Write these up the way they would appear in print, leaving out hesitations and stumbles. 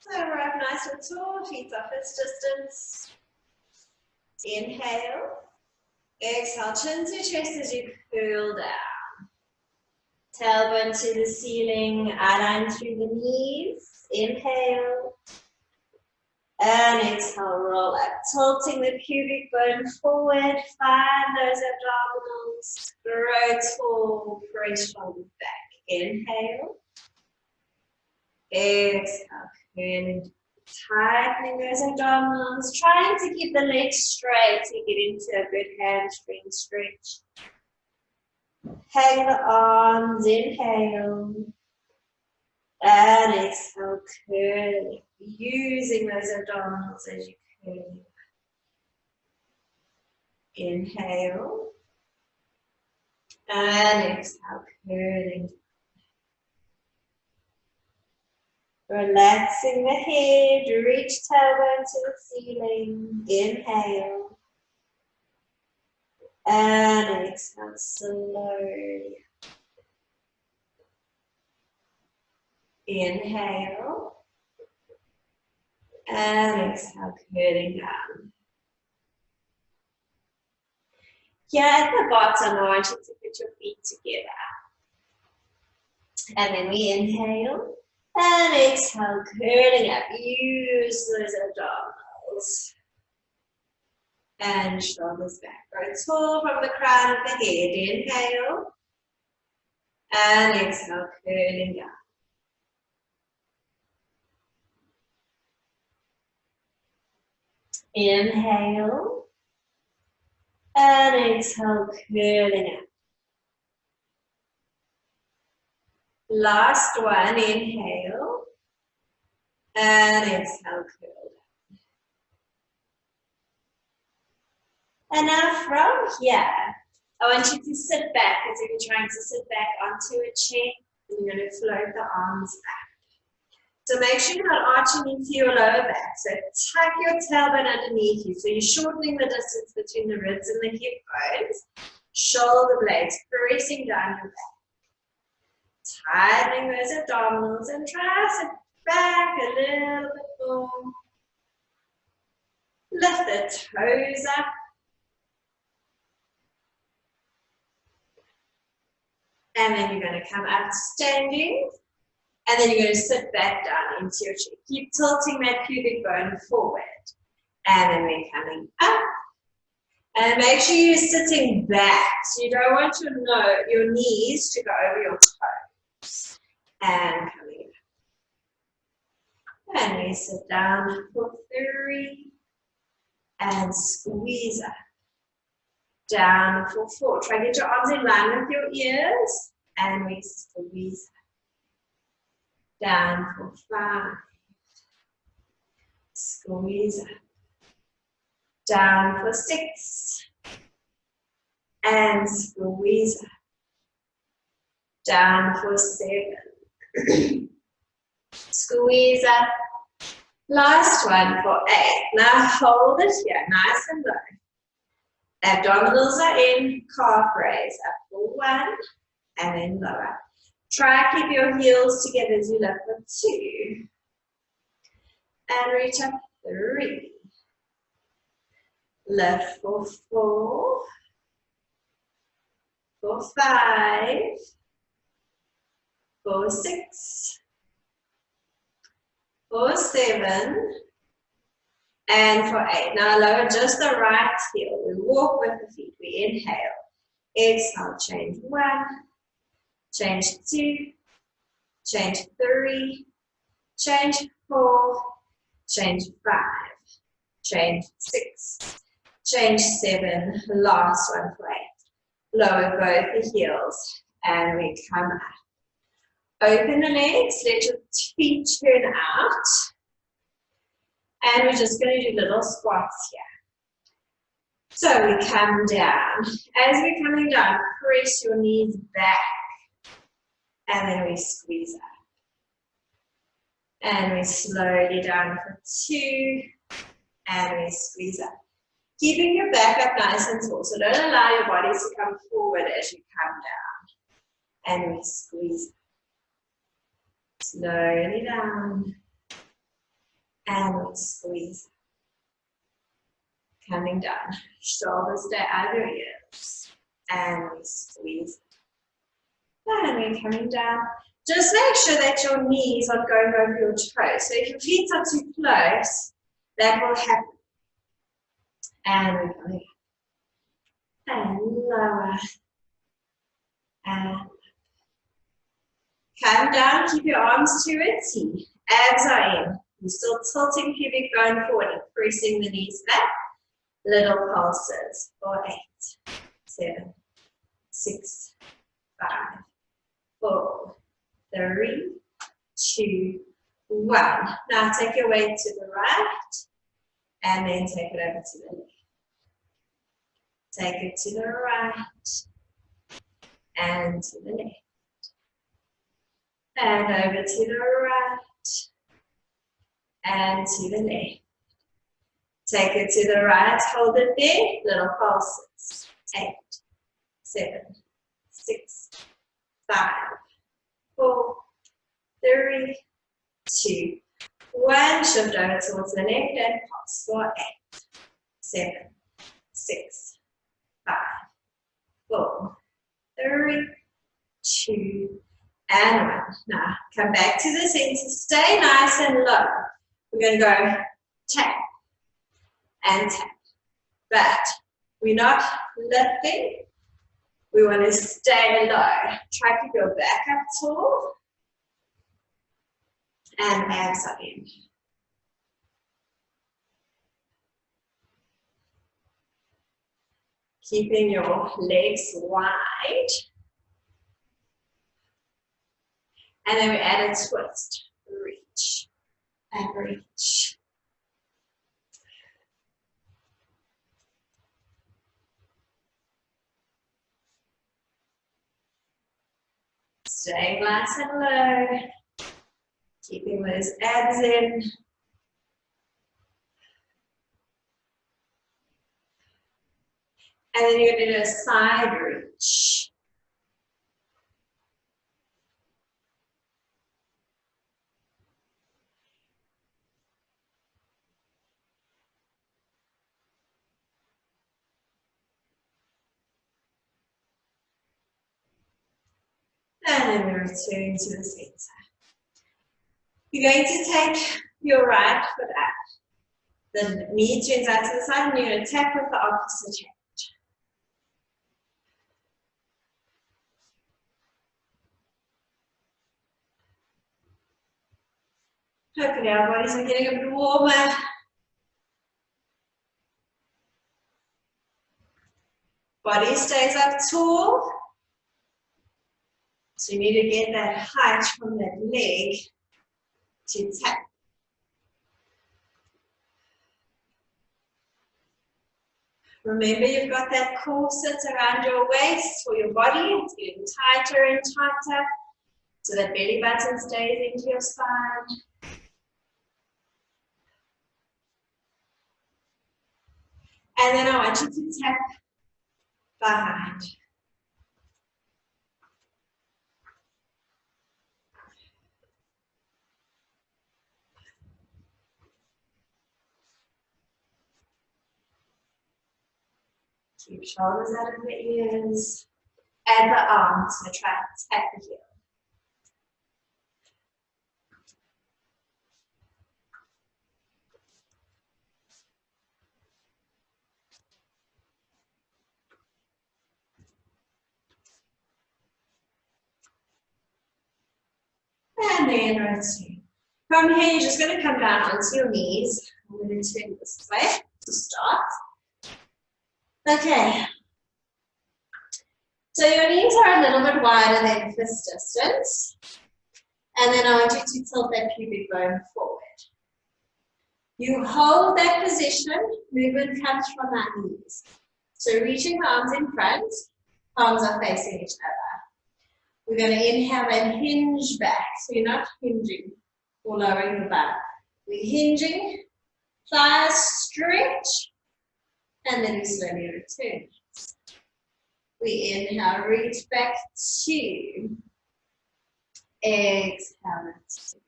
So arrive nice and tall, feet off its distance. Inhale. Exhale, chin to chest as you curl down. Tailbone to the ceiling, eye line through the knees. Inhale. And exhale, roll up, tilting the pubic bone forward. Find those abdominals. Grow tall, press shoulders back. Inhale. Exhale, curling. Tightening those abdominals. Trying to keep the legs straight to get into a good hamstring stretch. Hang the arms, inhale. And exhale, curling. Using those abdominals as you curl. Inhale. And exhale, curling. Relaxing the head, reach tailbone to the ceiling. Inhale. And exhale slowly. Inhale. And exhale, curling down. Here at the bottom, I want you to put your feet together. And then we inhale. And exhale, curling up. Use those abdominals. And shoulders back. Grow tall from the crown of the head. Inhale. And exhale, curling down. Inhale. And exhale, curling up. Last one, inhale. And exhale, curl down. And now from here, I want you to sit back as if you're trying to sit back onto a chair. And you're going to float the arms back. So make sure you're not arching into your lower back. So tuck your tailbone underneath you. So you're shortening the distance between the ribs and the hip bones. Shoulder blades pressing down your back. Tightening those abdominals and try to sit back a little bit more. Lift the toes up. And then you're going to come up standing. And then you're going to sit back down into your chair. Keep tilting that pubic bone forward. And then we're coming up. And make sure you're sitting back. So you don't want your knees to go over your toes. And coming up. And we sit down for 3. And squeeze up. Down for 4. Try to get your arms in line with your ears. And we squeeze up. Down for 5. Squeeze up. Down for 6. And squeeze up. Down for 7. Squeeze up. Last one for 8. Now hold it here, nice and low. Abdominals are in, calf raise up for 1, and then lower. Try to keep your heels together as you lift for 2. And reach up 3. Lift for 4. For 5. For 6. For 7. And for 8. Now lower just the right heel. We walk with the feet. We inhale. Exhale. Change 1. Change 2. Change 3. Change 4. Change 5. Change 6. Change 7. Last one for 8. Lower both the heels. And we come up. Open the legs. Let your feet turn out. And we're just going to do little squats here. So we come down. As we're coming down, press your knees back. And then we squeeze up. And we slowly down for 2. And we squeeze up. Keeping your back up nice and tall. So don't allow your body to come forward as you come down. And we squeeze up. Slowly down. And we squeeze. Coming down. Shoulders stay out of your ears. And we squeeze. And we're coming down. Just make sure that your knees are going over your toes. So if your feet are too close, that will happen. And we're coming up. And lower. And come down, keep your arms to a T. Abs are in. You're still tilting pubic bone forward and pressing the knees back. Little pulses for 8, 7, 6, 5, 4, 3, 2, 1. Now take your weight to the right and then take it over to the left. Take it to the right and to the left. And over to the right and to the left. Take it to the right, hold it there, little pulses. 8, 7, 6, 5, 4, 3, 2, 1. Shift over towards the left and pulse for 8, 7, 6, 5, 4, 3, 2, and 1. Now come back to the center. Stay nice and low. We're going to go tap and tap. But we're not lifting. We want to stay low. Try to keep your back up tall. And abs are in. Keeping your legs wide. And then we add a twist. Reach and reach. Staying nice and low. Keeping those abs in. And then you're going to do a side reach. And then we return to the center. You're going to take your right foot up. The knee turns out to the side and you're going to tap with the opposite hand. Hopefully our bodies are getting a bit warmer. Body stays up tall. So you need to get that height from that leg to tap. Remember, you've got that corset around your waist for your body. It's getting tighter and tighter so that belly button stays into your spine. And then I want you to tap behind. Keep shoulders out of the ears. Add the arms, so try to tap the heel. And then rotate. From here, you're just going to come down onto your knees. I'm going to turn this way to start. Okay. So your knees are a little bit wider than fist distance. And then I want you to tilt that pubic bone forward. You hold that position, movement comes from our knees. So reaching the arms in front, palms are facing each other. We're going to inhale and hinge back. So you're not hinging or lowering the butt. We're hinging, thighs stretch, and then we slowly return. We inhale, reach back 2. Exhale, 2.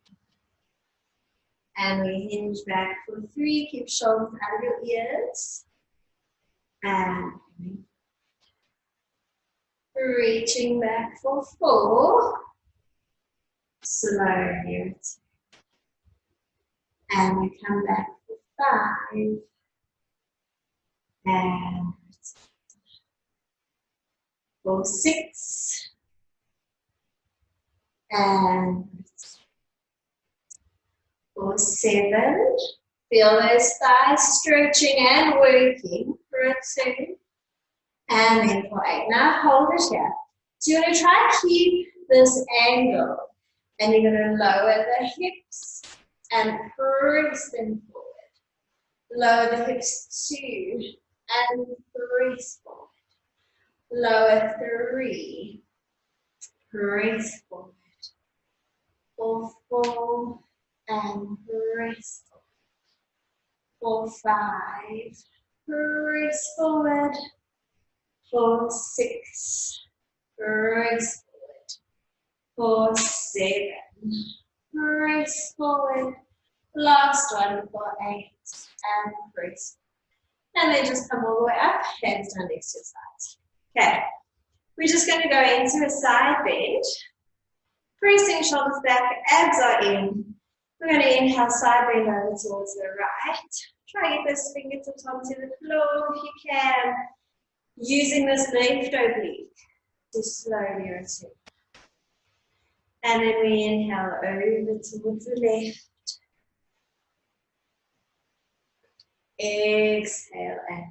And we hinge back for 3. Keep shoulders out of your ears. And reaching back for 4. Slowly. And we come back for 5. And for 6. And for 7. Feel those thighs stretching and working for a 2. And then for 8. Now hold it here. So you're going to try to keep this angle. And you're going to lower the hips and press them forward. Lower the hips 2 and press forward. Lower 3. Press forward. For 4 and press forward. For 5. Press forward. For 6. Press forward. For 7. Press forward. Last one for 8. And press. And then just come all the way up. Hands down next to your sides. Okay. We're just going to go into a side bend. Pressing shoulders back, abs are in. We're going to inhale, side bend over towards the right. Try and get those fingertips onto the floor if you can. Using this left oblique to slowly rotate. And then we inhale over towards the left. Exhale and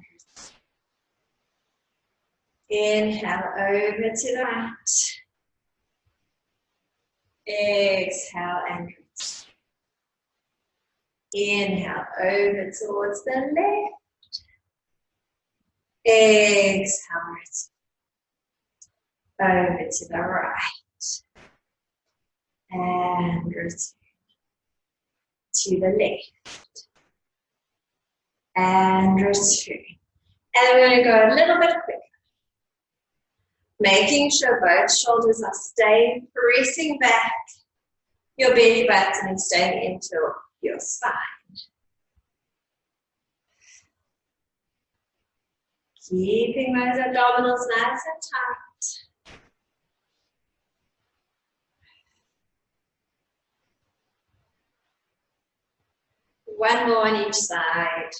inhale over to the right. Exhale and inhale over towards the left. Exhale over to the right. And return to the left. And return. And we're going to go a little bit quicker. Making sure both shoulders are staying, pressing back your belly button and staying into your spine. Keeping those abdominals nice and tight. One more on each side.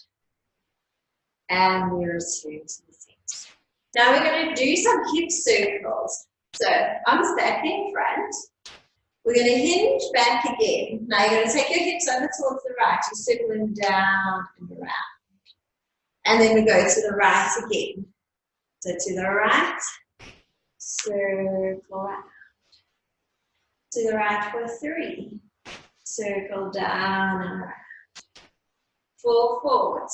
And we return to the seat. Now we're going to do some hip circles. So arms back in front. We're going to hinge back again. Now you're going to take your hips over towards the right. You circle them down and around. And then we go to the right again. So to the right, circle around. To the right for 3. Circle down and around. For 4,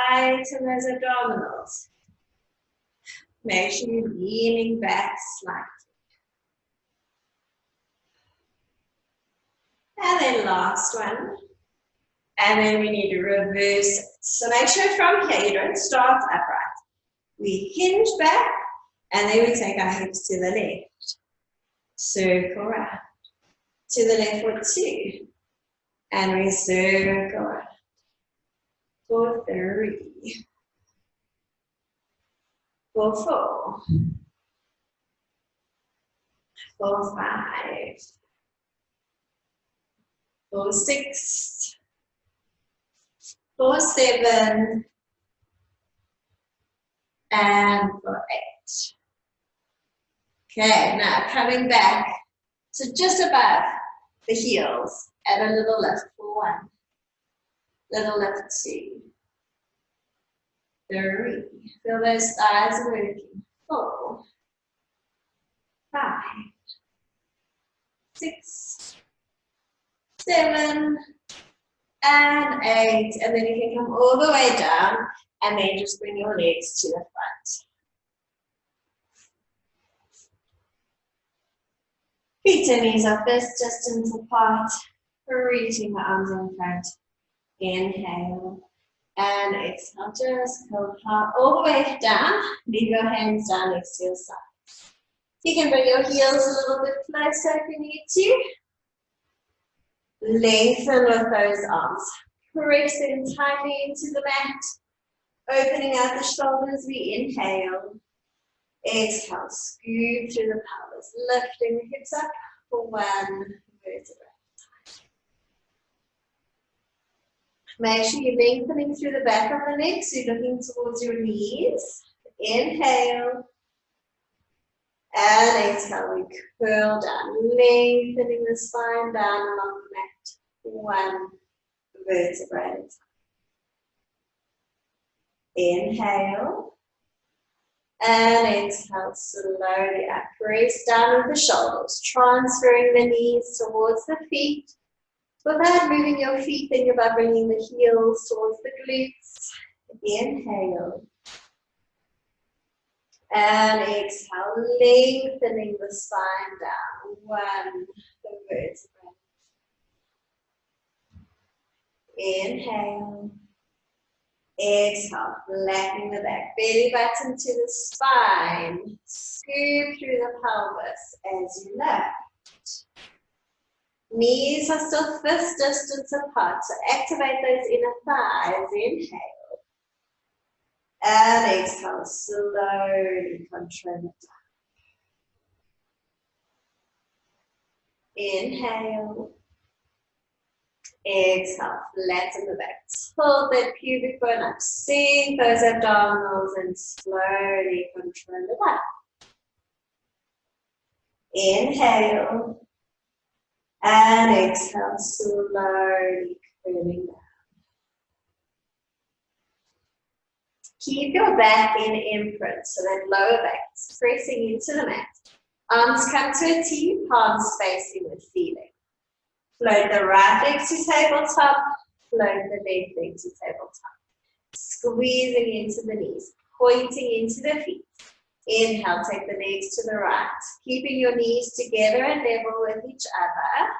tighten those abdominals. Make sure you're leaning back slightly. And then last one. And then we need to reverse it. So make sure from here you don't start upright. We hinge back and then we take our hips to the left. Circle around. To the left for 2. And we circle around. For 3. For 4. For 5. For 6. For 7. And for 8. Okay, now coming back to just above the heels and a little lift for 1. Little lift 2. 3. Feel those thighs working. 4. 5. 6. 7. And 8. And then you can come all the way down and then just bring your legs to the front. Feet and knees are this distance apart. Reaching the arms in front. Inhale. And exhale, just go all the way down. Leave your hands down next to your sides. You can bring your heels a little bit closer if you need to. Lengthen with those arms. Press in tightly into the mat. Opening out the shoulders, we inhale. Exhale, scoop through the pelvis, lifting the hips up for one vertebra. Make sure you're lengthening through the back of the neck, so you're looking towards your knees. Inhale. And exhale, we curl down, lengthening the spine down along the mat. One vertebra at a time. Inhale. And exhale, slowly up. Press down with the shoulders, transferring the knees towards the feet. Without moving your feet, think about bringing the heels towards the glutes. Inhale. And exhale, lengthening the spine down. One vertebra. Inhale. Exhale, flattening the back, belly button to the spine. Scoop through the pelvis as you lift. Knees are still fist distance apart, so activate those inner thighs. Inhale. And exhale, slowly control it down. Inhale. Exhale, flatten the back. Tilt that pubic bone up. Sink those abdominals and slowly control it up. Inhale. And exhale, slowly curling down. Keep your back in imprint, so that lower back is pressing into the mat. Arms come to a T, palms facing the ceiling. Float the right leg to tabletop, float the left leg to tabletop. Squeezing into the knees, pointing into the feet. Inhale, take the legs to the right, keeping your knees together and level with each other.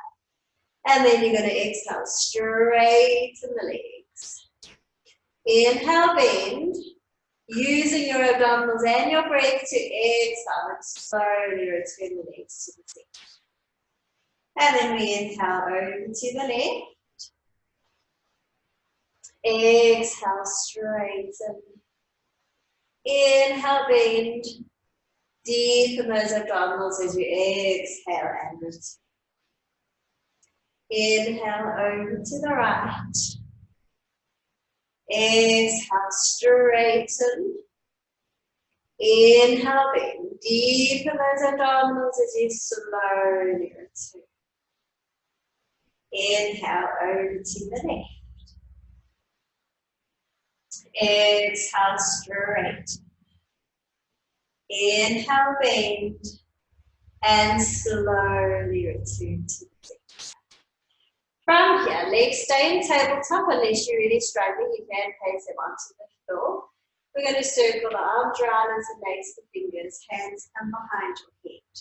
And then you're going to exhale, straighten the legs. Inhale, bend, using your abdominals and your breath to exhale and slowly return the legs to the seat. And then we inhale over to the left. Exhale, straighten. Inhale, bend. Deepen those abdominals as you exhale and return. Inhale over to the right. Exhale, straighten. Inhale, bend. Deepen those abdominals as you slowly return. Inhale over to the left. Exhale, straight. Inhale, bend. And slowly return to the seat. From here, legs stay in tabletop unless you're really struggling. You can place them onto the floor. We're going to circle the arms around and lace the fingers. Hands come behind your head.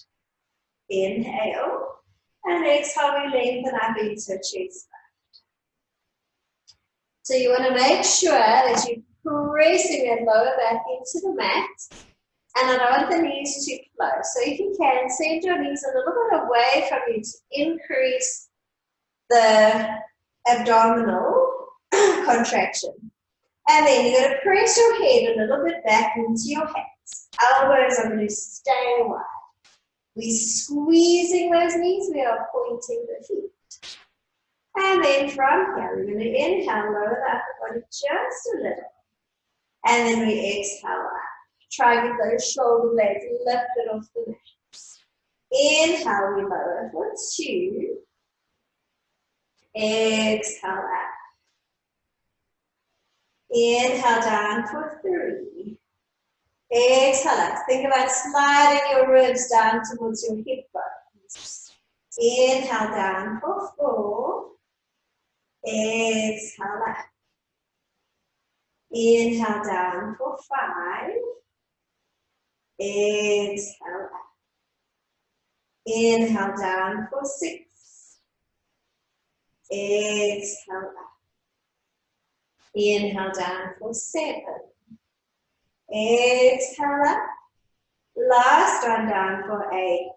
Inhale. And exhale, we lengthen up into a chest lift. So you want to make sure that you're pressing that lower back into the mat. And I don't want the knees too close. So if you can, send your knees a little bit away from you to increase the abdominal contraction. And then you're going to press your head a little bit back into your hands. Elbows are going to stay wide. We're squeezing those knees, we are pointing the feet. And then from here, we're going to inhale, lower the upper body just a little. And then we exhale up. Try to get those shoulder blades lifted off the mat. Inhale, we lower for 2. Exhale up. Inhale down for 3. Exhale up. Think about sliding your ribs down towards your hip bones. Inhale down for 4. Exhale up. Inhale down for 5. Exhale up. Inhale down for 6. Exhale up. Inhale down for 7. Exhale up. Last one down for 8.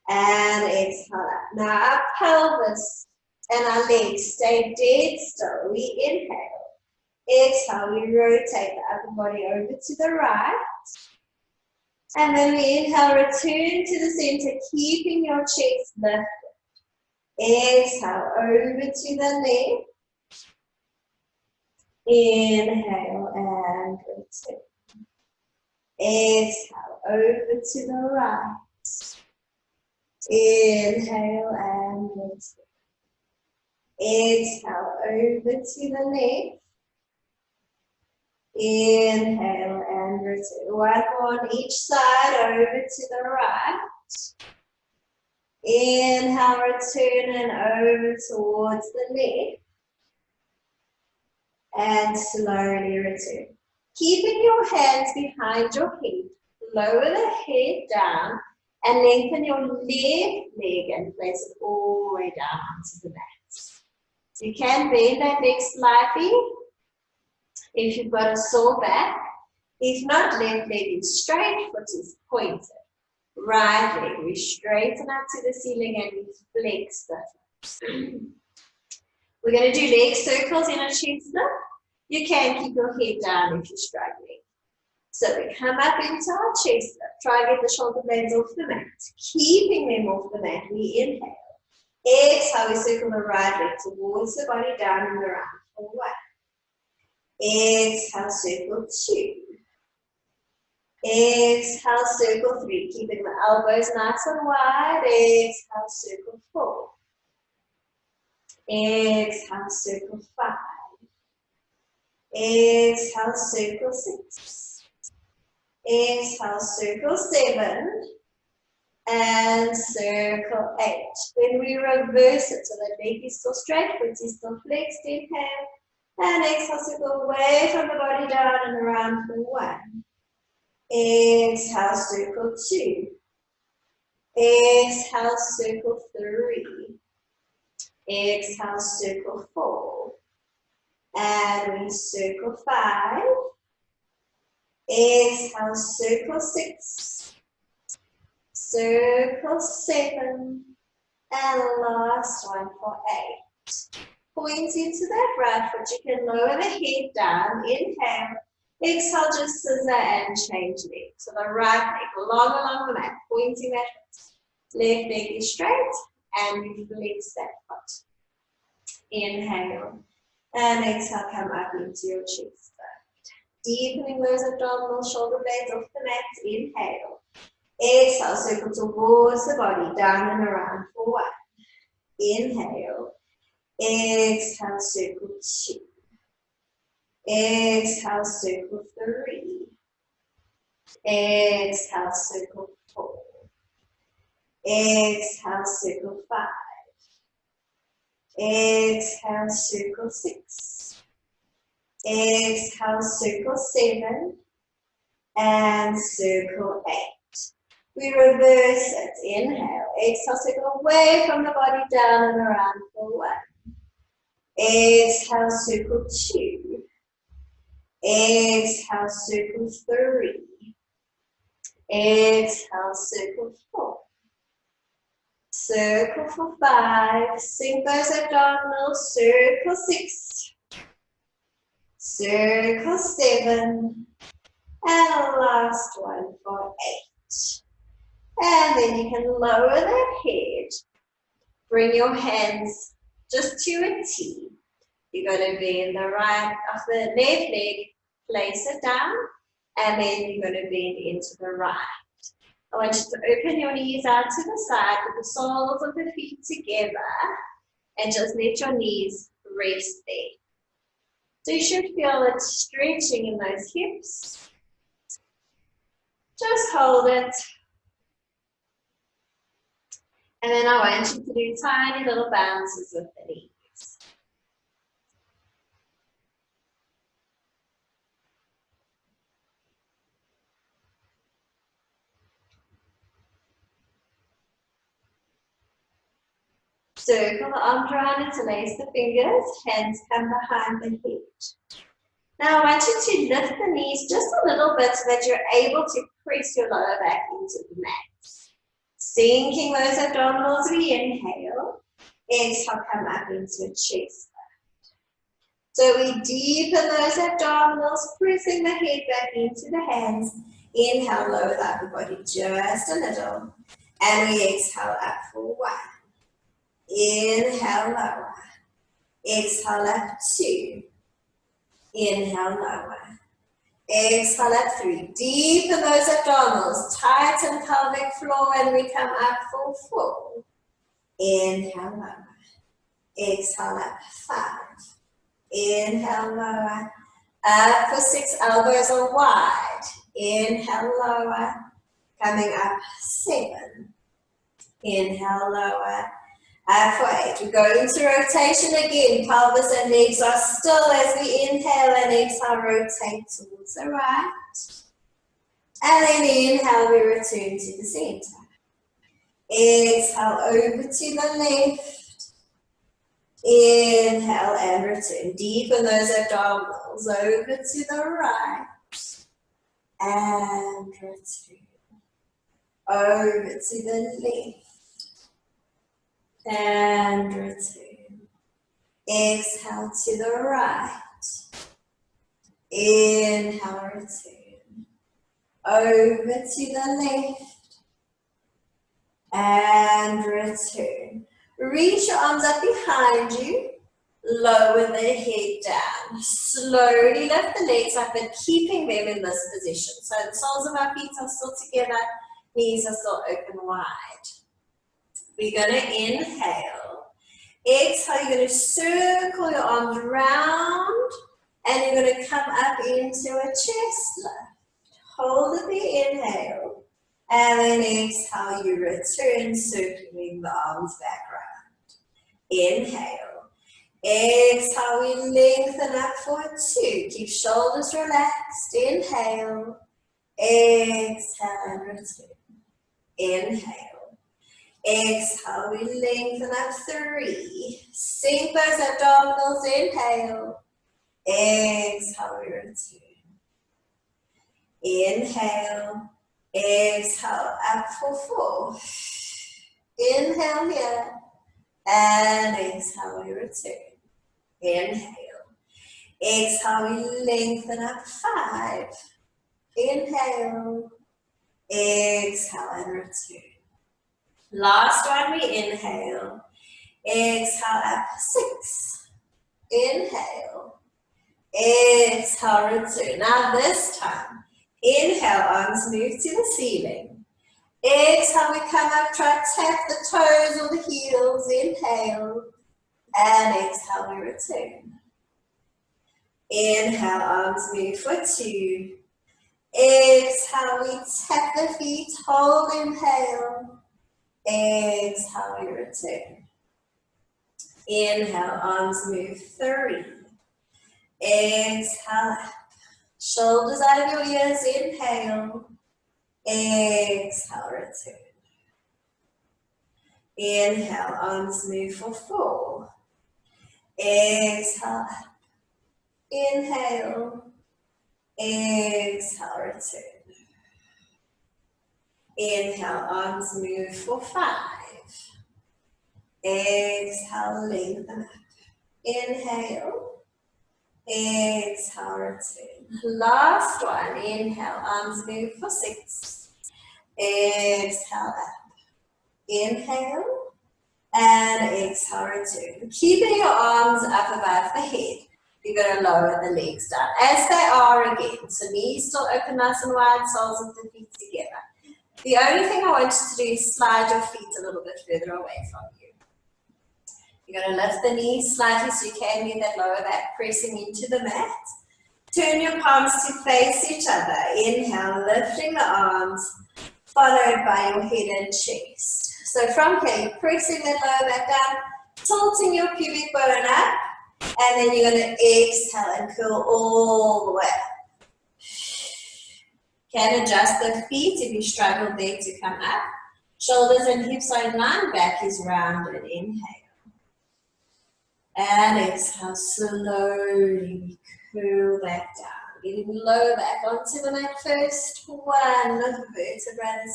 And exhale up. Now our pelvis and our legs stay dead still. We inhale. Exhale, we rotate the upper body over to the right. And when we inhale, return to the center, keeping your chest lifted. Exhale, over to the left. Inhale and return. Exhale, over to the right. Inhale and return. Exhale, over to the left. Inhale and return. One more on each side, over to the right. Inhale, return and over towards the left. And slowly return. Keeping your hands behind your head. Lower the head down and lengthen your left leg and place it all the way down onto the mat. You can bend that leg slightly if you've got a sore back. If not, left leg is straight, foot is pointed. Right leg, we straighten up to the ceiling and we flex the foot. We're going to do leg circles in a chest lift. You can keep your head down if you're struggling. So we come up into our chest lift. Try and get the shoulder blades off the mat. Keeping them off the mat, we inhale. Exhale, we circle the right leg towards the body, down and around for 1. Exhale, circle 2. Exhale, circle 3. Keeping the elbows nice and wide. Exhale, circle 4. Exhale, circle 5. Exhale, circle 6. Exhale, circle 7. And circle 8. Then we reverse it so the leg is still straight, foot is still flexed. Inhale. And exhale, circle away from the body, down and around for 1. Exhale, circle 2. Exhale, circle 3. Exhale, circle 4. And we circle 5. Exhale, circle 6. Circle 7. And last one for 8. Point into that right foot. You can lower the head down. Inhale. Exhale, just scissor and change leg. So the right leg long along the mat, pointing that foot. Left leg is straight and we flex that foot. Inhale. And exhale, come up into your chest lift. Deepening those abdominal shoulder blades off the mat. Inhale. Exhale, circle towards the body, down and around for 1. Inhale. Exhale, circle 2. Exhale, circle 3. Exhale, circle 4. Exhale, circle 5. Exhale, circle 6. Exhale, circle 7. And circle 8. We reverse it. Inhale. Exhale, circle away from the body, down and around for 1. Exhale, circle 2. Exhale, circle 3. Exhale, circle 4. Circle for 5. Sink those abdominals. Circle 6. Circle 7. And last one for 8. And then you can lower that head. Bring your hands just to a T. You're going to bend the right of the left leg, place it down, and then you're going to bend into the right. I want you to open your knees out to the side with the soles of the feet together and just let your knees rest there. So you should feel it stretching in those hips. Just hold it. And then I want you to do tiny little bounces with the knees. Circle the arms around, interlace the fingers, hands come behind the head. Now I want you to lift the knees just a little bit so that you're able to press your lower back into the mat. Sinking those abdominals, we inhale. Exhale, come up into a chest. So we deepen those abdominals, pressing the head back into the hands. Inhale, lower the upper body just a little. And we exhale up for 1. Inhale, lower. Exhale up 2. Inhale, lower. Exhale up 3. Deepen those abdominals. Tighten pelvic floor and we come up for 4. Inhale, lower. Exhale up 5. Inhale, lower. Up for 6. Elbows are wide. Inhale, lower. Coming up 7. Inhale, lower. Up for 8. We go into rotation again. Pelvis and legs are still as we inhale and exhale, rotate towards the right. And then inhale, we return to the center. Exhale, over to the left. Inhale and return. Deepen those abdominals. Over to the right. And return. Over to the left. And return. Exhale to the right. Inhale, return. Over to the left. And return. Reach your arms up behind you. Lower the head down. Slowly lift the legs up and keeping them in this position. So the soles of our feet are still together. Knees are still open wide. We're going to inhale. Exhale, you're going to circle your arms round and you're going to come up into a chest lift. Hold at the inhale and then exhale, you return, circling the arms back round. Inhale. Exhale, we lengthen up for 2. Keep shoulders relaxed. Inhale. Exhale and return. Inhale. Exhale, we lengthen up 3. Sink those abdominals, inhale. Exhale, we return. Inhale. Exhale, up for 4. Inhale here. And exhale, we return. Inhale. Exhale, we lengthen up 5. Inhale. Exhale, and return. Last one, we inhale. Exhale, up 6. Inhale. Exhale, return. Now this time, inhale, arms move to the ceiling. Exhale, we come up, try to tap the toes or the heels. Inhale. And exhale, we return. Inhale, arms move for 2. Exhale, we tap the feet, hold, inhale. Exhale, we return. Inhale, arms move 3. Exhale, up. Shoulders out of your ears, inhale. Exhale, return. Inhale, arms move for 4. Exhale, up. Inhale. Exhale, return. Inhale, arms move for 5. Exhale, lengthen up. Inhale. Exhale, return. Last one. Inhale, arms move for 6. Exhale, up. Inhale. And exhale, return. Keeping your arms up above the head. You're going to lower the legs down as they are again. So knees still open nice and wide, soles of the feet together. The only thing I want you to do is slide your feet a little bit further away from you. You're going to lift the knees slightly so you can get that lower back pressing into the mat. Turn your palms to face each other. Inhale, lifting the arms, followed by your head and chest. So from here, you're pressing that lower back down, tilting your pubic bone up, and then you're going to exhale and curl all the way up. Can adjust the feet if you struggle there to come up. Shoulders and hips are in line, back is rounded. Inhale. And exhale, slowly curl back down. Getting low back onto the mat first. 1 vertebra at a time.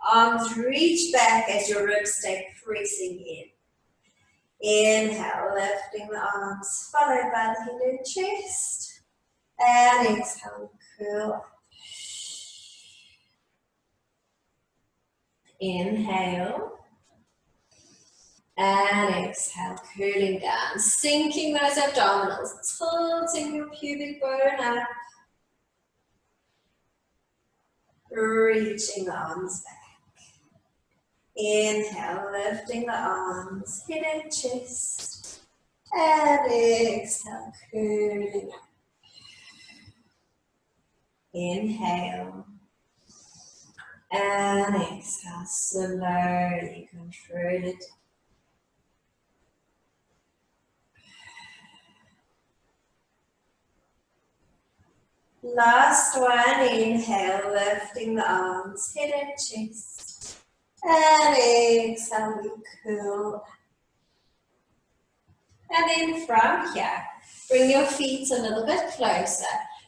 Arms reach back as your ribs stay pressing in. Inhale, lifting the arms, followed by the hidden chest. And exhale, curl. Inhale. And exhale, cooling down, sinking those abdominals, tilting your pubic bone up, reaching the arms back. Inhale, lifting the arms, hidden chest, and exhale, cooling up. Inhale, and exhale, slowly control it. Last one, inhale, lifting the arms, hidden chest, and exhale, we curl. And then from here, bring your feet a little bit closer.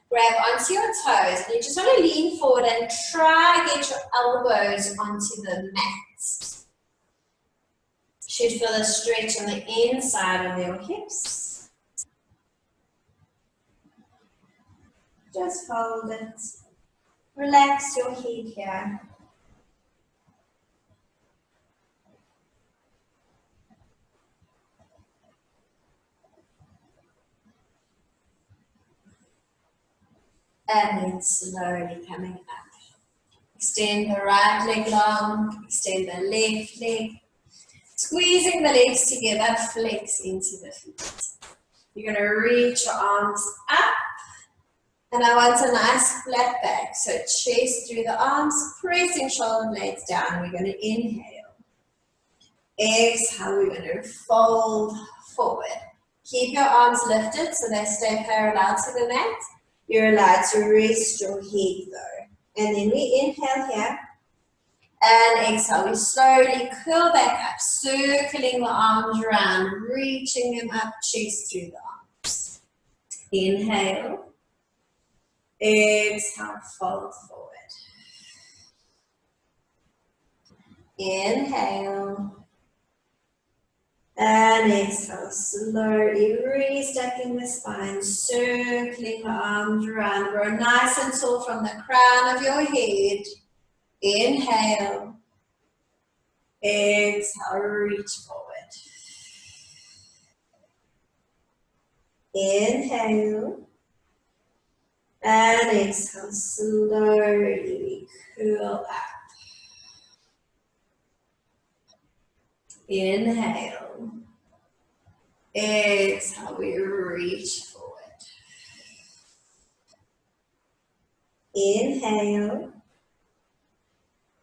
Grab onto your toes, and you just want to lean forward and try get your elbows onto the mat. Should feel a stretch on the inside of your hips. Just hold it. Relax your head here. And then slowly coming up. Extend the right leg long, extend the left leg. Squeezing the legs together, flex into the feet. You're going to reach your arms up. And I want a nice flat back. So chest through the arms, pressing shoulder blades down. We're going to inhale. Exhale, we're going to fold forward. Keep your arms lifted so they stay parallel to the mat. You're allowed to rest your head though. And then we inhale here. And exhale, we slowly curl back up, circling the arms around, reaching them up, chest through the arms. Inhale. Exhale, fold forward. Inhale. And exhale, slowly restacking the spine, circling the arms around. Grow nice and tall from the crown of your head. Inhale. Exhale, reach forward. Inhale. And exhale, slowly curl up. Inhale. Exhale, we reach forward. Inhale.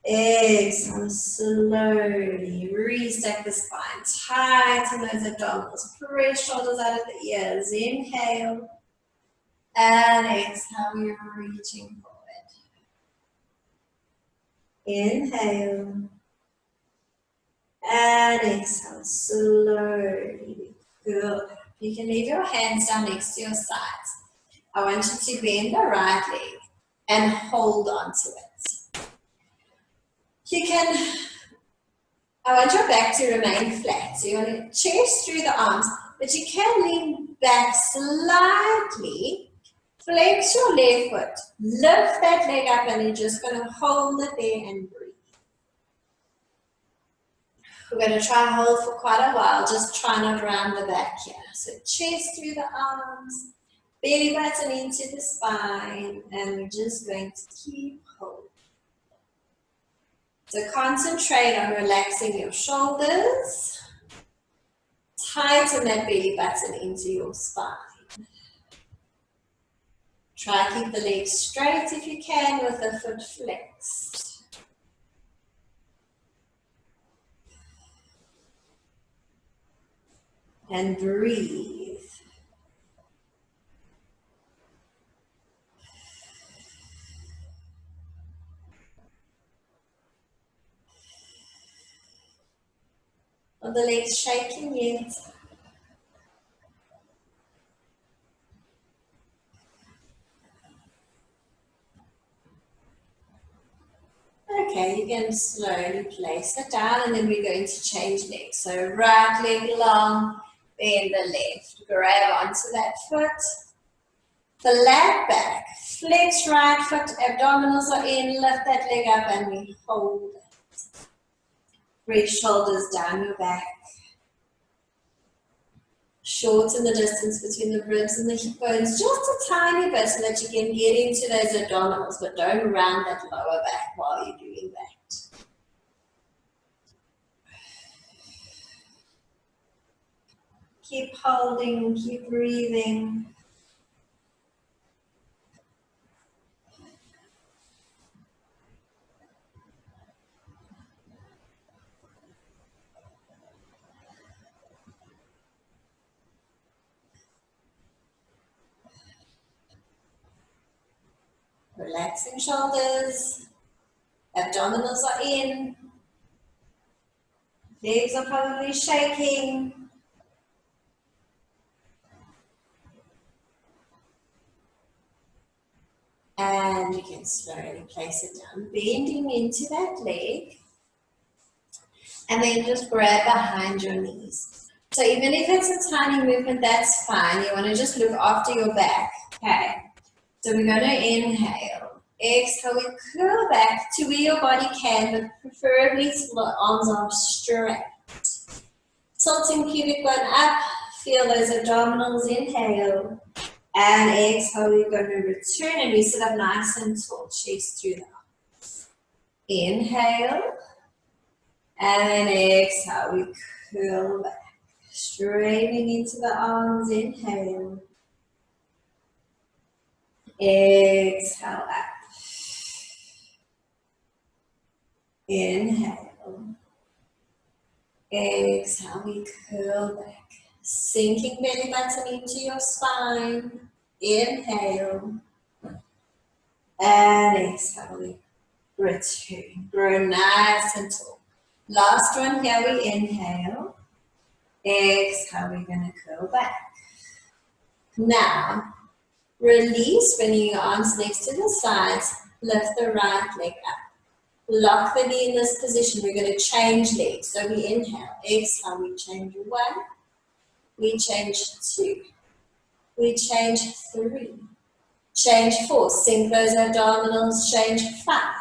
Exhale, slowly restack the spine, tighten those abdominals, press shoulders out of the ears. Inhale. And exhale, we're reaching forward. Inhale. And exhale, slowly curl up. You can leave your hands down next to your sides. I want you to bend the right leg and hold on to it. I want your back to remain flat. So you want to chest through the arms, but you can lean back slightly. Flex your left foot. Lift that leg up and you're just going to hold it there and breathe. We're going to try and hold for quite a while, just try not round the back here. So chest through the arms, belly button into the spine, and we're just going to keep holding. So concentrate on relaxing your shoulders. Tighten that belly button into your spine. Try to keep the legs straight if you can with the foot flexed. And breathe. Are the legs shaking yet? Okay, you can slowly place it down and then we're going to change legs. So right leg long, then the left. Grab onto that foot. Flat back. Flex right foot, abdominals are in, lift that leg up and we hold it. Reach shoulders down your back. Shorten the distance between the ribs and the hip bones just a tiny bit so that you can get into those abdominals, but don't round that lower back while you're doing that. Keep holding, keep breathing. Relaxing shoulders, abdominals are in, legs are probably shaking. And you can slowly place it down, bending into that leg. And then just grab behind your knees. So even if it's a tiny movement, that's fine. You want to just look after your back. Okay. So we're going to inhale. Exhale, we curl back to where your body can, but preferably so the arms are straight. Tilting pubic bone up. Feel those abdominals. Inhale. And exhale, we're going to return and we sit up nice and tall. Chest through the arms. Inhale. And exhale, we curl back. Straightening into the arms. Inhale. Exhale up. Inhale. Exhale, we curl back. Sinking belly button into your spine. Inhale. And exhale, we return. Grow nice and tall. Last one here, we inhale. Exhale, we're going to curl back. Now, release, bringing your arms next to the sides. Lift the right leg up. Lock the knee in this position. We're going to change legs. So we inhale. Exhale, we change 1. We change 2. We change 3. Change 4. Sink those abdominals. Change 5.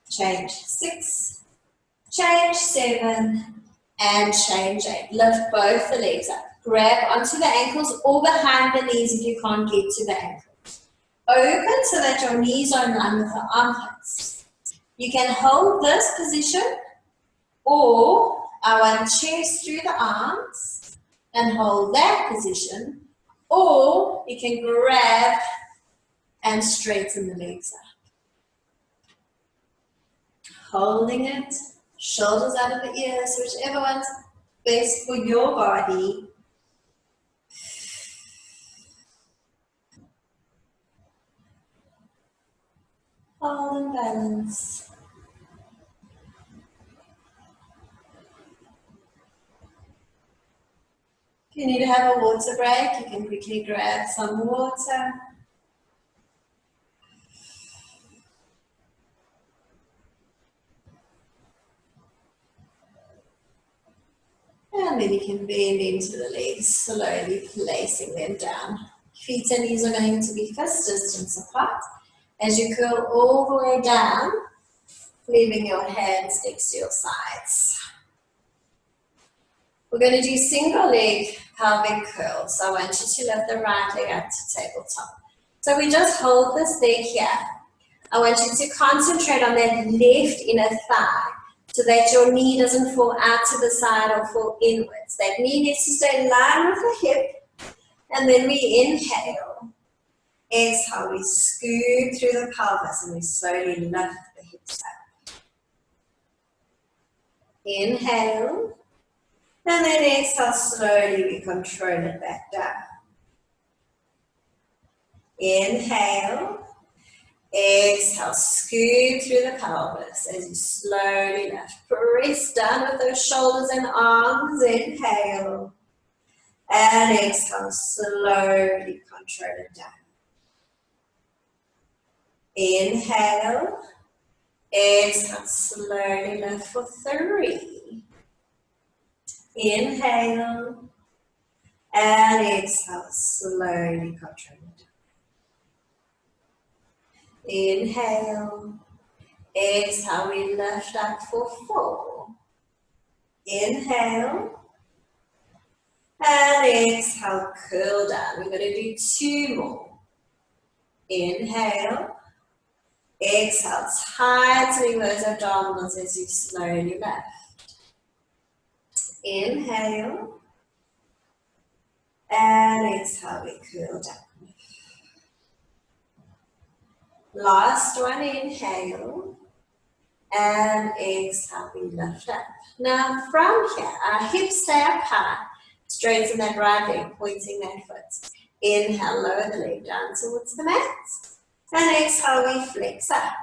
Change 6. Change 7. And change 8. Lift both the legs up. Grab onto the ankles or behind the knees if you can't get to the ankles. Open so that your knees are in line with the armpits. You can hold this position, or I want chest through the arms and hold that position, or you can grab and straighten the legs up. Holding it, shoulders out of the ears, whichever one's best for your body. Hold and balance. If you need to have a water break, you can quickly grab some water. And then you can bend into the legs, slowly placing them down. Feet and knees are going to be fist distance apart. As you curl all the way down, leaving your hands next to your sides. We're going to do single leg pelvic curls. So I want you to lift the right leg up to tabletop. So we just hold this leg here. I want you to concentrate on that left inner thigh so that your knee doesn't fall out to the side or fall inwards. That knee needs to stay in line with the hip. And then we inhale. Exhale, we scoop through the pelvis and we slowly lift the hips up. Inhale. And then exhale, slowly we control it back down. Inhale. Exhale, scoop through the pelvis as you slowly lift. Press down with those shoulders and arms. Inhale. And exhale, slowly control it down. Inhale. Exhale, slowly lift for 3. Inhale. And exhale, slowly contract. Inhale. Exhale, we lift up for 4. Inhale. And exhale, curl down. We're going to do 2 more. Inhale. Exhale, tightening those abdominals as you slowly lift. Inhale. And exhale, we curl down. Last one, inhale. And exhale, we lift up. Now from here, our hips stay up high. Straighten that right leg, pointing that foot. Inhale, lower the leg down towards the mat. And exhale, we flex up.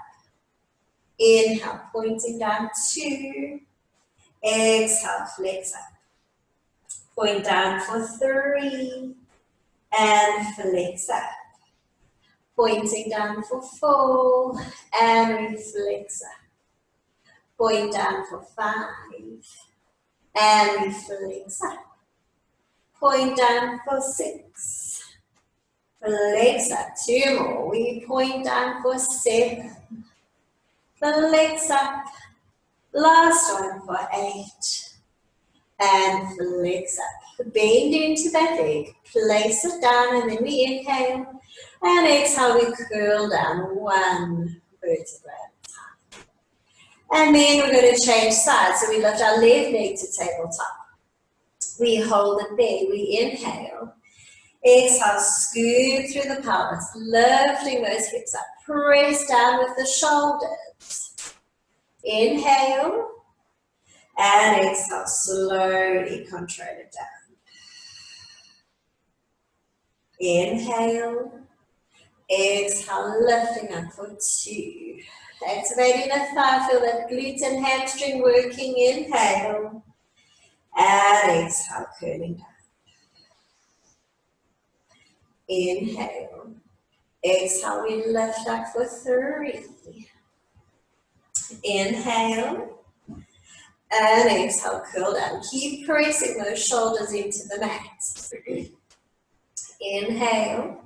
Inhale, pointing down 2. Exhale, flex up. Point down for 3. And flex up. Pointing down for 4. And flex up. Point down for 5. And flex up. Point down for 6. Flex up. 2 more. We point down for 7. Flex up. Last one for 8. And flex up. Bend into that leg. Place it down and then we inhale. And exhale, we curl down 1 vertebra at a time. And then we're going to change sides. So we lift our left leg to tabletop. We hold it there. We inhale. Exhale, scoop through the pelvis, lifting those hips up. Press down with the shoulders. Inhale. And exhale, slowly contract it down. Inhale. Exhale, lifting up for 2. Activating the thigh, feel that glute and hamstring working. Inhale. And exhale, curling down. Inhale. Exhale, we lift up for 3. Inhale. And exhale, curl down. Keep pressing those shoulders into the mat. Inhale.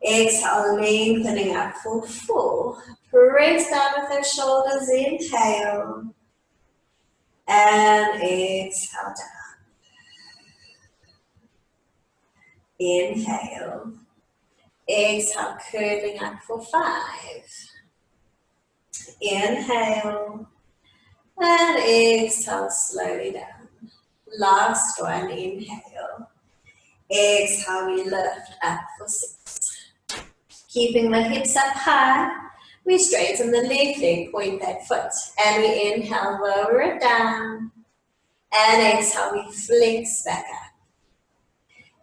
Exhale, lengthening up for 4. Press down with those shoulders. Inhale. And exhale down. Inhale. Exhale, curling up for 5. Inhale. And exhale, slowly down. Last one, inhale. Exhale, we lift up for 6. Keeping the hips up high, we straighten the left leg, point that foot. And we inhale, lower it down. And exhale, we flex back up.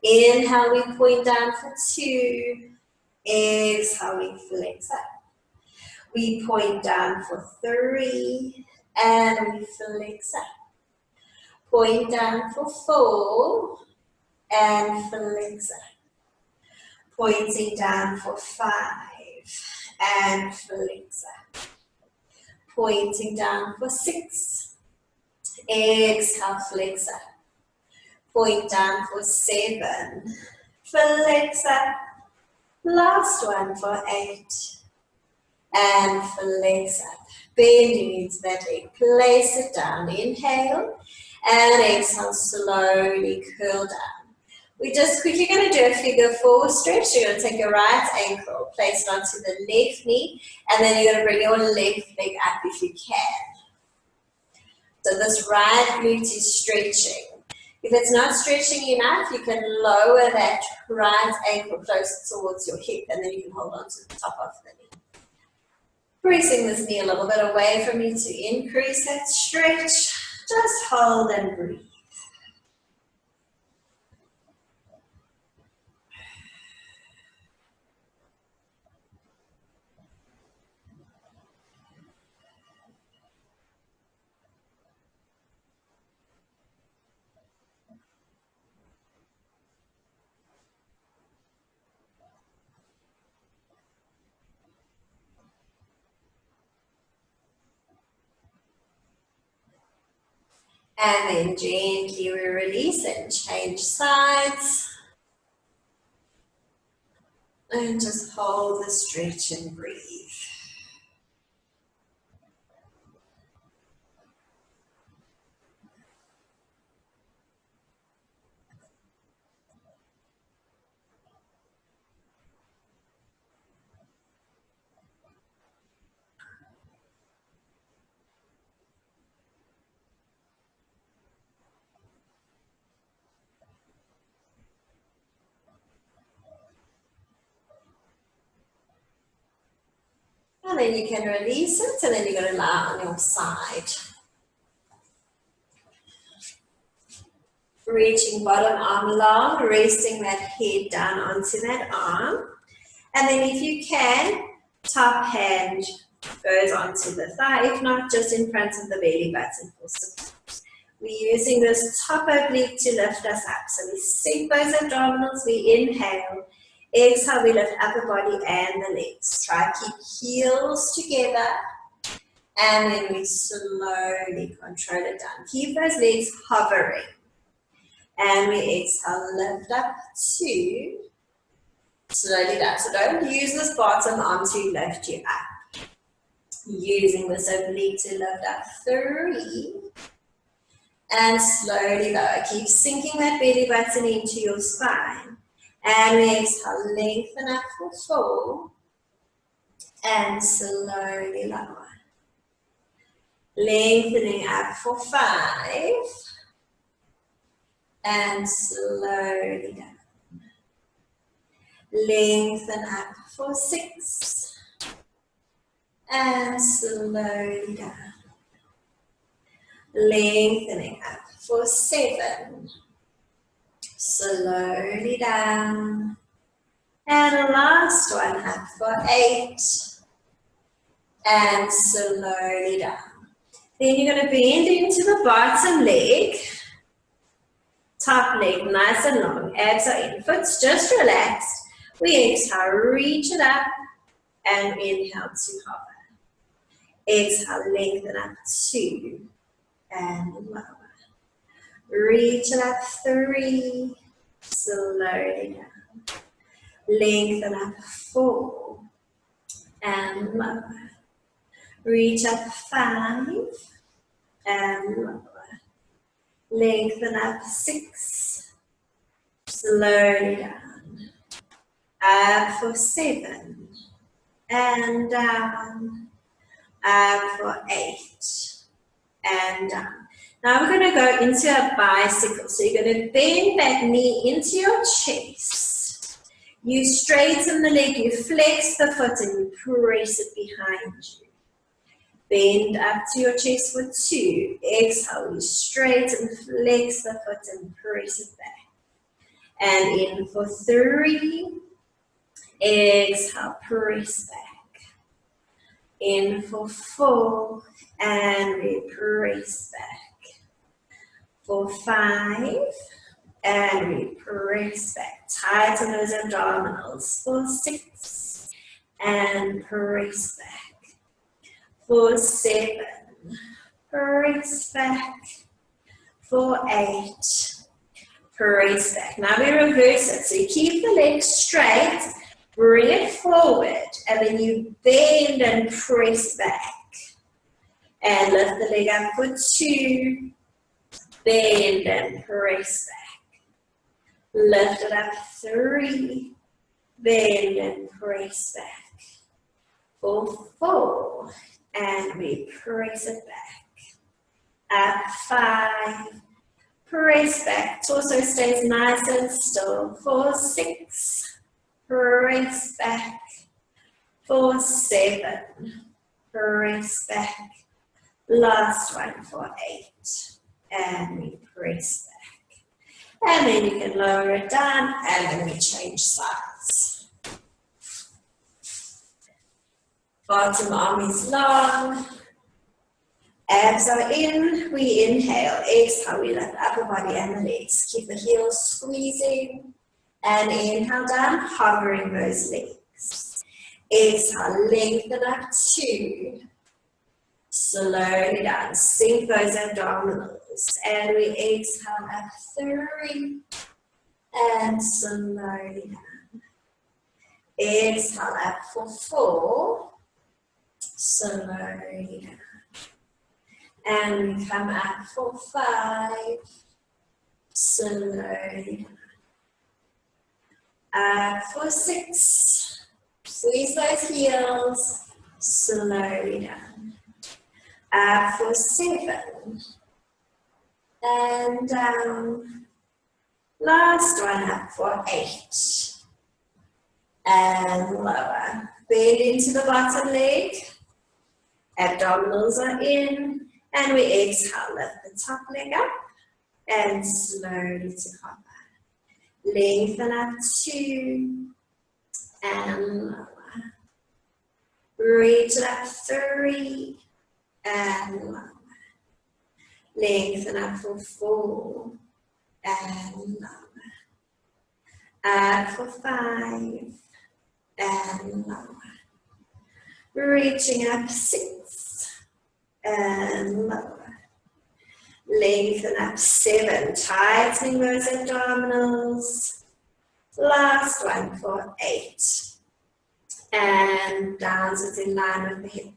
Inhale, we point down for 2. Exhale, we flex up. We point down for 3. And we flex up. Point down for 4. And flex up. Pointing down for 5. And flex up. Pointing down for 6. Exhale, flex up. Point down for 7. Flex up. Last one for 8. And flex up. Bending into that leg. Place it down. Inhale. And exhale, slowly curl down. We're just quickly going to do a figure 4 stretch. You're going to take your right ankle, place it onto the left knee, and then you're going to bring your left leg up if you can. So this right glute is stretching. If it's not stretching enough, you can lower that right ankle closer towards your hip, and then you can hold on to the top of the knee. Pressing this knee a little bit away from you to increase that stretch. Just hold and breathe. And then gently we release and change sides. And just hold the stretch and breathe. And then you can release it, and then you're going to lie on your side. Reaching bottom arm long, resting that head down onto that arm. And then if you can, top hand goes onto the thigh, if not, just in front of the belly button for support. We're using this top oblique to lift us up. So we sink those abdominals, we inhale. Exhale, we lift upper body and the legs. Try to keep heels together. And then we slowly control it down. Keep those legs hovering. And we exhale, lift up 2. Slowly down. So don't use this bottom arm to lift you up. Using this oblique to lift up 3. And slowly lower. Keep sinking that belly button into your spine. And we exhale, lengthen up for 4. And slowly lower. Lengthening up for 5. And slowly down. Lengthen up for 6. And slowly down. Lengthening up for 7. Slowly down. And the last one up for 8. And slowly down. Then you're going to bend into the bottom leg. Top leg nice and long. Abs are in. Foot's just relaxed. We exhale, reach it up. And inhale to hover. Exhale, lengthen up 2. And lower. Reach it up 3. Slowly down. Lengthen up 4. And lower. Reach up 5. And lower. Lengthen up 6. Slowly down. Up for 7. And down. Up for 8. And down. Now we're going to go into a bicycle. So you're going to bend that knee into your chest. You straighten the leg, you flex the foot and you press it behind you. Bend up to your chest for 2. Exhale, you straighten, flex the foot and press it back. And in for 3. Exhale, press back. In for 4. And we press back. For 5, and we press back. Tighten those abdominals. For 6, and press back. For 7, press back. For 8, press back. Now we reverse it. So you keep the legs straight, bring it forward, and then you bend and press back. And lift the leg up for 2. Bend and press back. Lift it up 3. Bend and press back. For 4. And we press it back. Up 5. Press back. Torso stays nice and still. For 6. Press back. For 7. Press back. Last one for 8. And we press back. And then you can lower it down and then we change sides. Bottom arm is long. Abs are in. We inhale. Exhale, we lift upper body and the legs. Keep the heels squeezing. And inhale down, hovering those legs. Exhale, lengthen up 2. Slowly down, sink those abdominals. And we exhale up 3 and slowly down. Exhale up for 4, slowly down. And we come up for 5, slowly down. Up for 6, squeeze those heels, slowly down. Up for 7, and down. Last one up for 8, and lower. Bend into the bottom leg, abdominals are in, and we exhale, lift the top leg up, and slowly to copper. Lengthen up 2, and lower. Reach up 3, and lower. Lengthen up for 4, and lower. Up for 5, and lower. Reaching up 6, and lower. Lengthen up 7, tightening those abdominals. Last one for 8. And down so it's in line with the hip.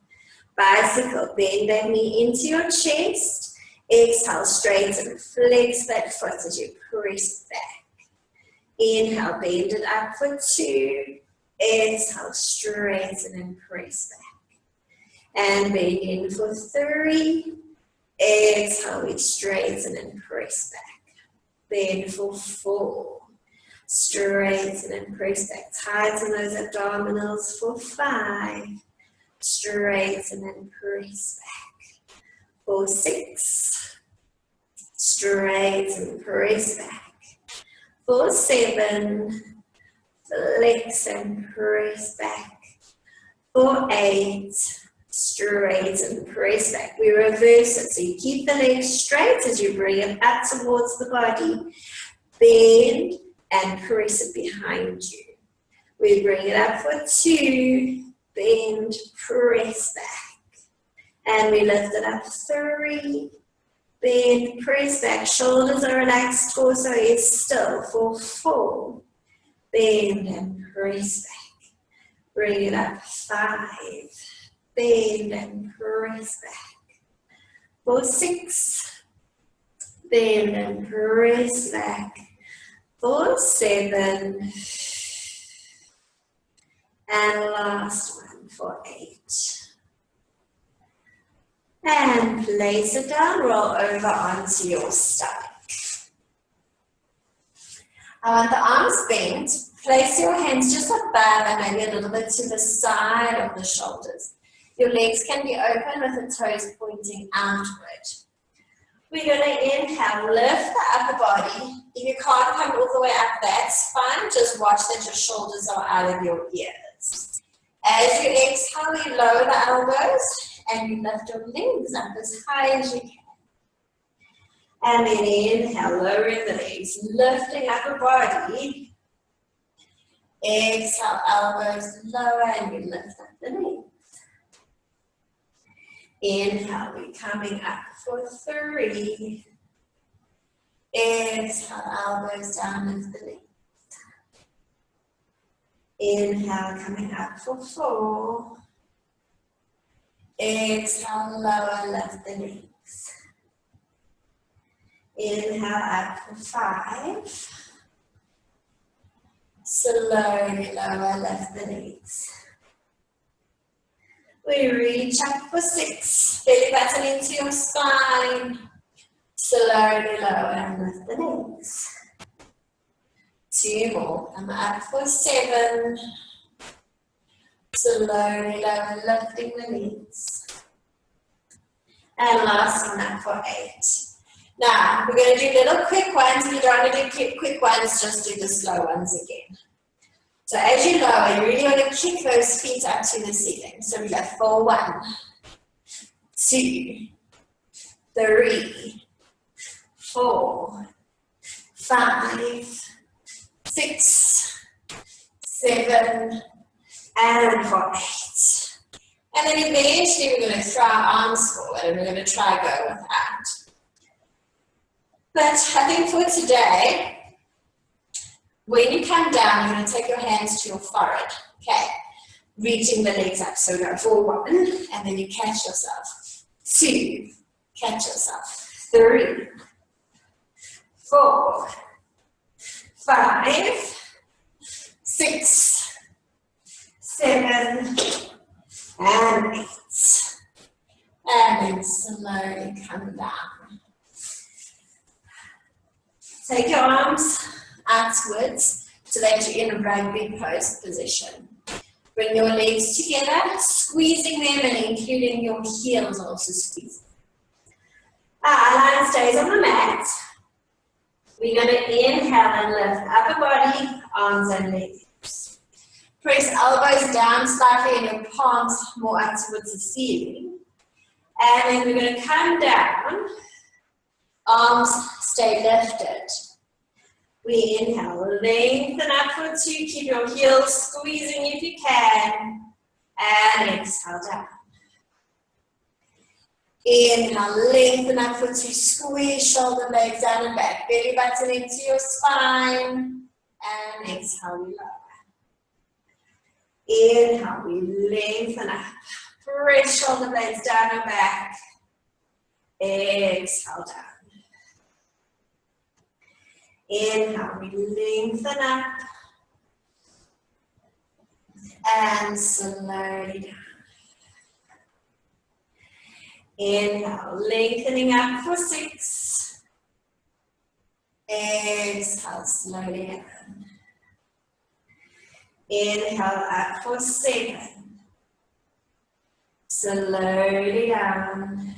Bicycle, bend that knee into your chest. Exhale, straighten, flex that foot as you press back. Inhale, bend it up for 2. Exhale, straighten and press back. And bend in for 3. Exhale, we straighten and press back. Bend for 4. Straighten and press back. Tighten those abdominals for 5. Straighten and press back. For 6. Straighten and press back. For 7. Flex and press back. For 8. Straighten and press back. We reverse it. So you keep the legs straight as you bring it up towards the body. Bend and press it behind you. We bring it up for 2, bend, press back. And we lift it up 3, bend, press back. Shoulders are relaxed, torso is still for 4, bend and press back. Bring it up 5, bend and press back. For 6, bend and press back. For 7, and last one for 8. And place it down, roll over onto your stomach. I want the arms bent. Place your hands just above and maybe a little bit to the side of the shoulders. Your legs can be open with the toes pointing outward. We're going to inhale, lift the upper body. If you can't come all the way up, that's fine. Just watch that your shoulders are out of your ears. As you exhale, you lower the elbows and you lift your legs up as high as you can. And then inhale, lowering the legs, lifting upper body. Exhale, elbows lower and you lift up the legs. Inhale, we're coming up for 3. Exhale, elbows down, lift the legs. Inhale, coming up for 4. Exhale, lower, lift the legs. Inhale, up for 5. Slowly lower, lift the legs. We reach up for 6. Belly button into your spine. Slowly lower and lift the legs. 2 more. Come up for 7. Slowly lower, lifting the legs. And last one up for 8. Now, we're going to do little quick ones. If you don't want to do quick ones, just do the slow ones again. So as you lower, you really want to kick those feet up to the ceiling. So we go for 1, 2, 3, 4, 5, 6, 7, and for 8. And then eventually we're going to throw our arms forward and we're going to try go without. But I think for today, when you come down, you're going to take your hands to your forehead, okay? Reaching the legs up. So go for 1, and then you catch yourself. 2, catch yourself. 3, 4, 5, 6, 7, and 8. And then slowly come down. Take your arms outwards so that you're in a rugby pose position. Bring your legs together, squeezing them, and including your heels also squeezing. Our line stays on the mat. We're going to inhale and lift upper body, arms and legs. Press elbows down slightly and your palms more up towards the ceiling. And then we're going to come down, arms stay lifted. We inhale, lengthen upwards, you keep your heels squeezing if you can, and exhale down. Inhale, lengthen upwards, you squeeze shoulder blades down and back, belly button into your spine, and exhale, we lower. Inhale, we lengthen up, press shoulder blades down and back, exhale down. Inhale, we lengthen up, and slowly down. Inhale, lengthening up for 6. Exhale, slowly down. Inhale, up for 7. Slowly down.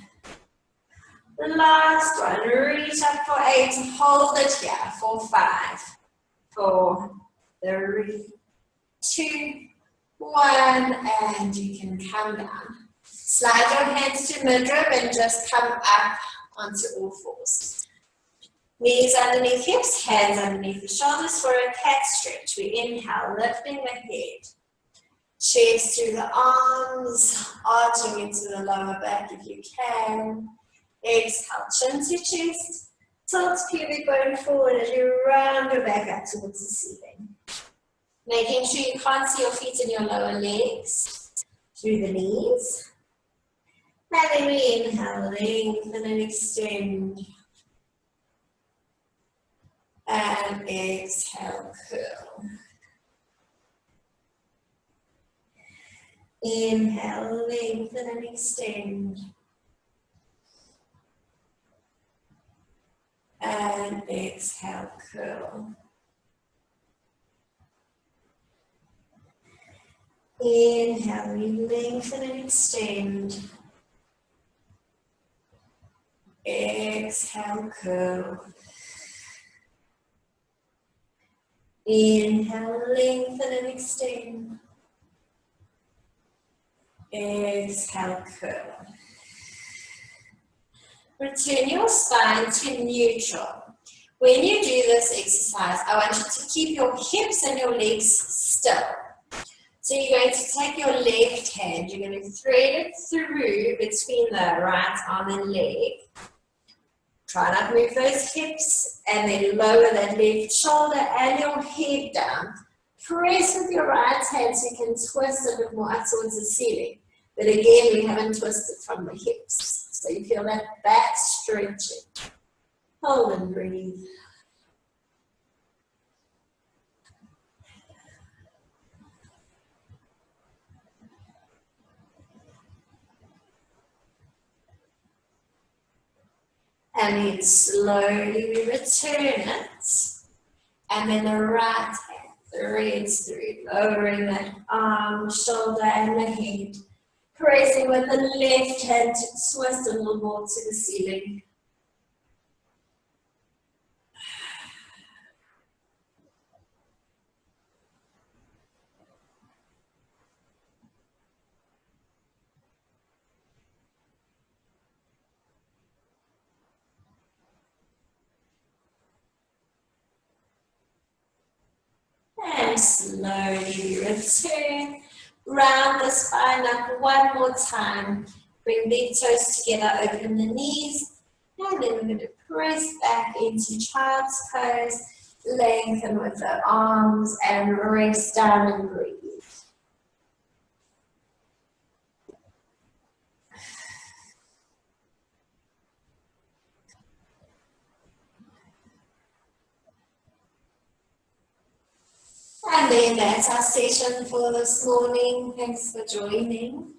The last one, reach up for 8, hold it here for 5, 4, 3, 2, 1, and you can come down. Slide your hands to midrib and just come up onto all fours. Knees underneath hips, hands underneath the shoulders for a cat stretch. We inhale, lifting the head. Chest through the arms, arching into the lower back if you can. Exhale, chin to chest, tilt pubic bone forward as you round your back up towards the ceiling. Making sure you can't see your feet in your lower legs, through the knees. And then we inhale, lengthen and extend. And exhale, curl. Inhale, lengthen and extend. And exhale, curl. Inhale, we lengthen and extend. Exhale, curl. Inhale, lengthen and extend. Exhale, curl. Return your spine to neutral. When you do this exercise, I want you to keep your hips and your legs still. So you're going to take your left hand, you're going to thread it through between the right arm and leg. Try not to move those hips, and then lower that left shoulder and your head down. Press with your right hand so you can twist a bit more up towards the ceiling. But again, we haven't twisted from the hips. So you feel that back stretching. Hold and breathe. And then slowly we return it. And then the right hand threads through, lowering that arm, shoulder, and the head. Pressing with the left hand to twist a little more to the ceiling. And slowly return. Round the spine up one more time. Bring the toes together, open the knees. And then we're going to press back into child's pose, lengthen with the arms and rest down and breathe. And then that's our session for this morning. Thanks for joining.